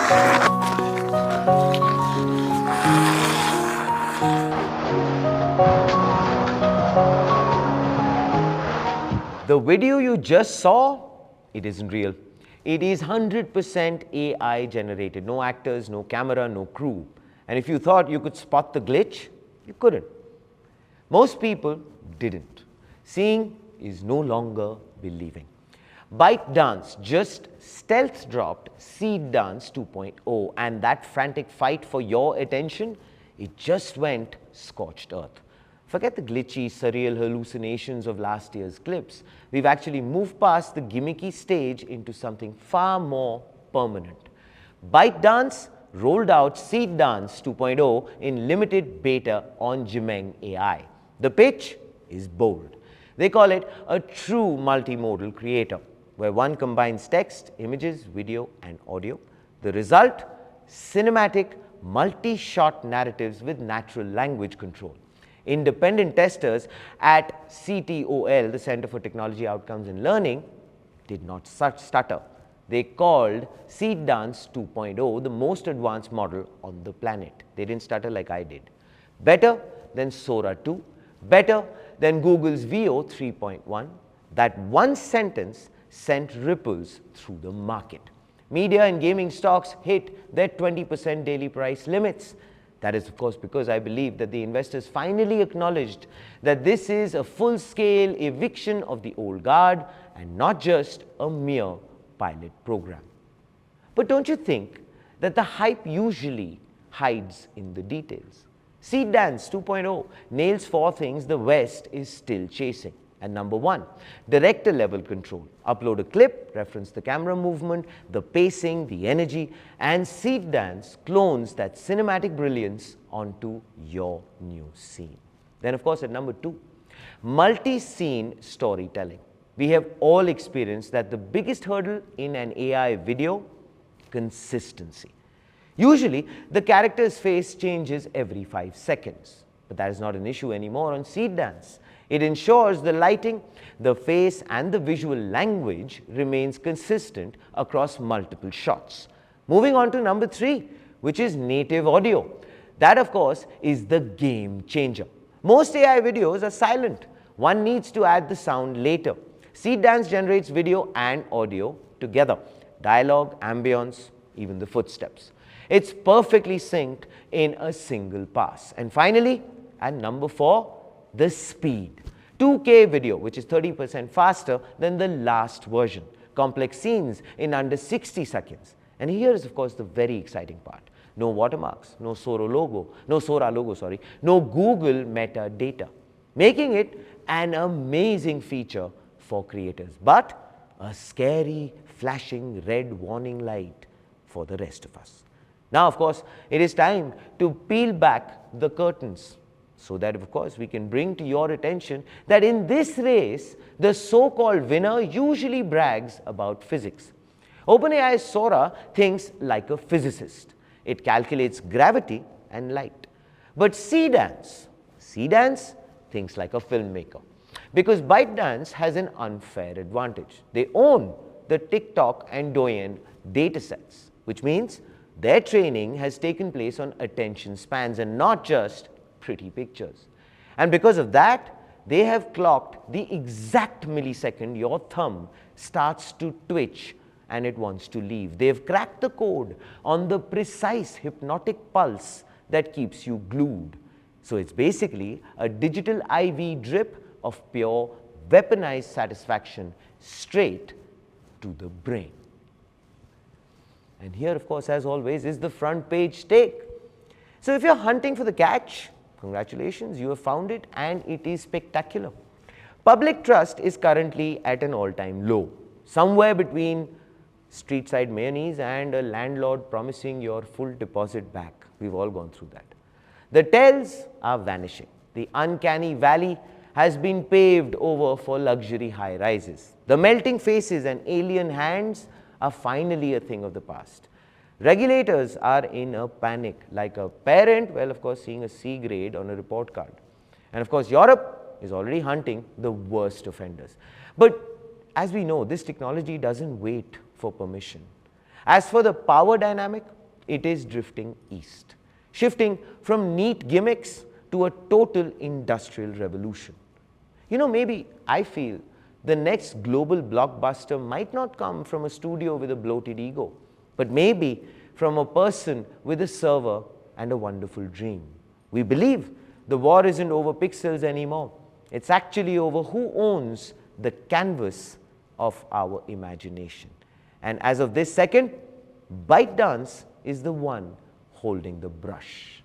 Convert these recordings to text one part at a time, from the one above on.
The video you just saw, it isn't real. It is 100% AI generated. No actors, no camera, no crew. And if you thought you could spot the glitch, you couldn't. Most people didn't. Seeing is no longer believing. ByteDance just stealth dropped Seedance 2.0, and that frantic fight for your attention, it just went scorched earth. Forget the glitchy, surreal hallucinations of last year's clips. We've actually moved past the gimmicky stage into something far more permanent. ByteDance rolled out Seedance 2.0 in limited beta on Jimeng AI. The pitch is bold. They call it a true multimodal creator, where one combines text, images, video, and audio. The result? Cinematic, multi-shot narratives with natural language control. Independent testers at CTOL, the Center for Technology Outcomes and Learning, did not stutter. They called Seedance 2.0 the most advanced model on the planet. They didn't stutter like I did. Better than Sora 2, better than Google's Veo 3.1. That one sentence sent ripples through the market. Media and gaming stocks hit their 20% daily price limits. That is, of course, because I believe that the investors finally acknowledged that this is a full-scale eviction of the old guard and not just a mere pilot program. But don't you think that the hype usually hides in the details? Seedance 2.0 nails 4 things the West is still chasing. And number 1, director-level control. Upload a clip, reference the camera movement, the pacing, the energy, and Seedance clones that cinematic brilliance onto your new scene. Then, of course, at number 2, multi-scene storytelling. We have all experienced that the biggest hurdle in an AI video, consistency. Usually, the character's face changes every 5 seconds, but that is not an issue anymore on Seedance. It ensures the lighting, the face, and the visual language remains consistent across multiple shots. Moving on to number 3, which is native audio. That, of course, is the game changer. Most AI videos are silent. One needs to add the sound later. Seedance generates video and audio together. Dialogue, ambience, even the footsteps. It's perfectly synced in a single pass. And finally, at number 4, the speed. 2K video, which is 30% faster than the last version. Complex scenes in under 60 seconds. And here is, of course, the very exciting part. No watermarks, no Sora logo, no Google metadata, making it an amazing feature for creators, but a scary, flashing red warning light for the rest of us. Now, of course, it is time to peel back the curtains, so that, of course, we can bring to your attention that in this race, the so-called winner usually brags about physics. OpenAI's Sora thinks like a physicist. It calculates gravity and light. But Seedance thinks like a filmmaker. Because ByteDance has an unfair advantage. They own the TikTok and Douyin datasets, which means their training has taken place on attention spans and not just pretty pictures. And because of that, they have clocked the exact millisecond your thumb starts to twitch and it wants to leave. They've cracked the code on the precise hypnotic pulse that keeps you glued. So it's basically a digital IV drip of pure weaponized satisfaction straight to the brain. And here, of course, as always, is the front page take. So if you're hunting for the catch, congratulations, you have found it, and it is spectacular. Public trust is currently at an all-time low, somewhere between street-side mayonnaise and a landlord promising your full deposit back. We've all gone through that. The tells are vanishing. The uncanny valley has been paved over for luxury high-rises. The melting faces and alien hands are finally a thing of the past. Regulators are in a panic, like a parent, well, of course, seeing a C grade on a report card. And of course, Europe is already hunting the worst offenders. But as we know, this technology doesn't wait for permission. As for the power dynamic, it is drifting east, shifting from neat gimmicks to a total industrial revolution. You know, maybe I feel the next global blockbuster might not come from a studio with a bloated ego, but maybe from a person with a server and a wonderful dream. We believe the war isn't over pixels anymore. It's actually over who owns the canvas of our imagination. And as of this second, ByteDance is the one holding the brush.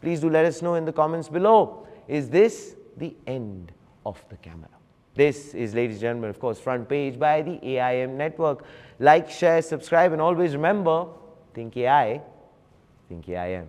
Please do let us know in the comments below, is this the end of the camera? This is, ladies and gentlemen, of course, Front Page by the AIM Network. Like, share, subscribe, and always remember, think AI, think AIM.